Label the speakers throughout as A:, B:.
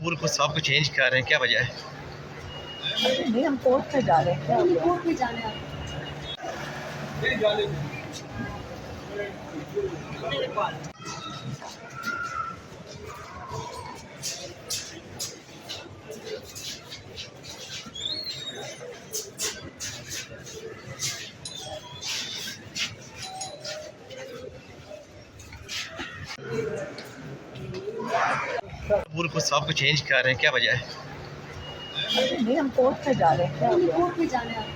A: Pool को सबको change कर रहे हैं, क्या वजह है?
B: नहीं, हम कोर्ट पे जा रहे हैं। क्या
C: कोर्ट में जाने आप
A: पूल को सबको चेंज कर रहे हैं, क्या वजह है?
B: नहीं, हम कोर्ट पे जा रहे हैं। क्या
C: कोर्ट में जाने आप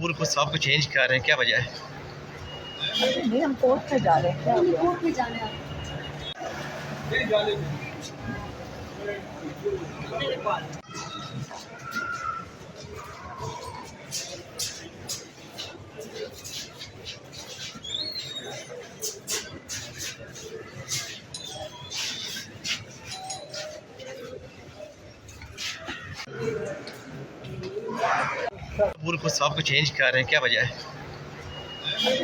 A: पूल को सबको चेंज कर रहे हैं, क्या वजह है?
B: नहीं, हम कोर्ट पे जा रहे हैं। क्या
C: कोर्ट में जाने आप
A: पूल को सबको चेंज कर रहे हैं, क्या वजह है?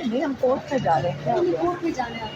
B: नहीं, हम कोर्ट पे जा रहे हैं। क्या
C: कोर्ट में जाने आप